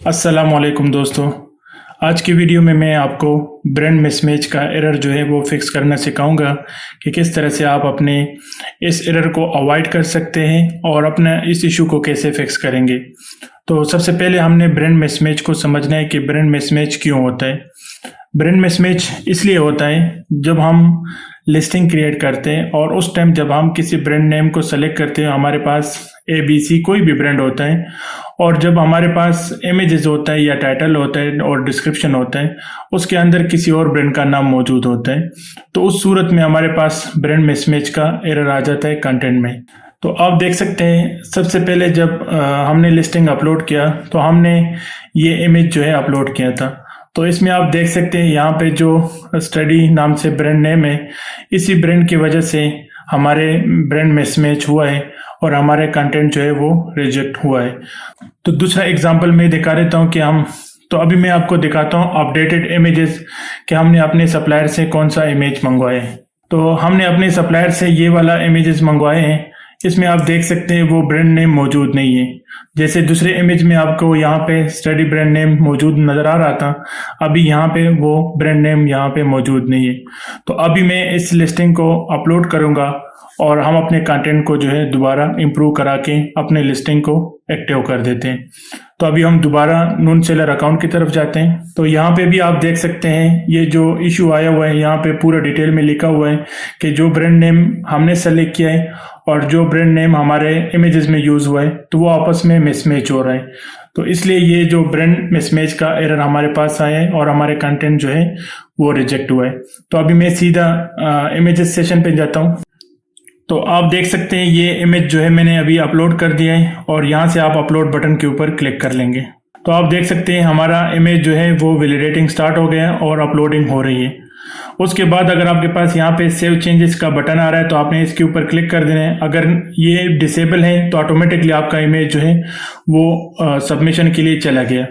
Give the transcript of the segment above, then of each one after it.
अस्सलाम वालेकुम दोस्तों। आज की वीडियो में मैं आपको ब्रांड मिसमैच का एरर जो है वो फिक्स करना सिखाऊंगा कि किस तरह से आप अपने इस एरर को अवॉइड कर सकते हैं और अपना इस इशू को कैसे फिक्स करेंगे। तो सबसे पहले हमने ब्रांड मिसमैच को समझना है कि ब्रांड मिसमैच क्यों होता है। ब्रांड मिसमैच इसलिए होता है जब हम लिस्टिंग क्रिएट करते हैं और उस टाइम जब हम किसी ब्रांड नेम को सेलेक्ट करते हैं, हमारे पास ABC कोई भी ब्रांड होता है, और जब हमारे पास इमेजेस होता है या टाइटल होता है और डिस्क्रिप्शन होता है, उसके अंदर किसी और ब्रांड का नाम मौजूद होता है, तो उस सूरत में हमारे पास ब्रांड मिसमैच का एरर आ जाता है कंटेंट में। तो आप देख सकते हैं, सबसे पहले जब हमने लिस्टिंग अपलोड किया तो हमने ये इमेज जो है अपलोड किया था। तो इसमें आप देख सकते हैं यहाँ पे जो स्टडी नाम से ब्रांड नेम है, इसी ब्रांड की वजह से हमारे ब्रांड मिसमैच हुआ है और हमारे कंटेंट जो है वो रिजेक्ट हुआ है। तो दूसरा एग्जांपल मैं दिखा देता हूँ कि अभी मैं आपको दिखाता हूँ अपडेटेड इमेजेस कि हमने अपने सप्लायर से कौन सा इमेज मंगवाए हैं। तो हमने अपने सप्लायर से ये वाला इमेजेस मंगवाए हैं। इसमें आप देख सकते हैं वो ब्रांड नेम मौजूद नहीं है। जैसे दूसरे इमेज में आपको यहाँ पे स्टडी ब्रांड नेम मौजूद नज़र आ रहा था, अभी यहाँ पे वो ब्रांड नेम यहाँ पे मौजूद नहीं है। तो अभी मैं इस लिस्टिंग को अपलोड करूँगा और हम अपने कंटेंट को जो है दोबारा इम्प्रूव करा के अपने लिस्टिंग को एक्टिव कर देते हैं। तो अभी हम दोबारा नून सेलर अकाउंट की तरफ जाते हैं। तो यहाँ पे भी आप देख सकते हैं ये जो इशू आया हुआ है, यहाँ पे पूरा डिटेल में लिखा हुआ है कि जो ब्रांड नेम हमने सेलेक्ट किया है और जो ब्रांड नेम हमारे इमेजेस में यूज हुआ है तो वो आपस में मिसमैच हो रहा है। तो इसलिए ये जो ब्रांड मिसमैच का एरर हमारे पास आया है और हमारे कंटेंट जो है वो रिजेक्ट हुआ है। तो अभी मैं सीधा इमेजेस सेशन पे जाता हूँ। तो आप देख सकते हैं ये इमेज जो है मैंने अभी अपलोड कर दिया है और यहाँ से आप अपलोड बटन के ऊपर क्लिक कर लेंगे। तो आप देख सकते हैं हमारा इमेज जो है वो वैलिडेटिंग स्टार्ट हो गया है और अपलोडिंग हो रही है। उसके बाद अगर आपके पास यहाँ पे सेव चेंजेस का बटन आ रहा है तो आपने इसके ऊपर क्लिक कर देना है। अगर ये डिसेबल है तो ऑटोमेटिकली आपका इमेज जो है वो सबमिशन के लिए चला गया।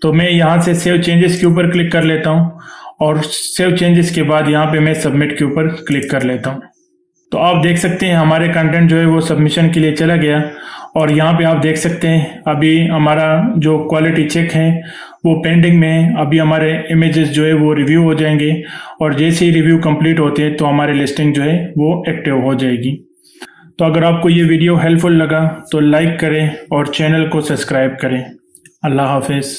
तो मैं यहाँ से सेव चेंजेस के ऊपर क्लिक कर लेता हूँ और सेव चेंजेस के बाद यहाँ पे मैं सबमिट के ऊपर क्लिक कर लेता हूँ। तो आप देख सकते हैं हमारे कंटेंट जो है वो सबमिशन के लिए चला गया और यहाँ पे आप देख सकते हैं अभी हमारा जो क्वालिटी चेक है वो पेंडिंग में है। अभी हमारे इमेजेस जो है वो रिव्यू हो जाएंगे और जैसे ही रिव्यू कंप्लीट होते हैं तो हमारी लिस्टिंग जो है वो एक्टिव हो जाएगी। तो अगर आपको ये वीडियो हेल्पफुल लगा तो लाइक करें और चैनल को सब्सक्राइब करें। अल्लाह हाफिज़।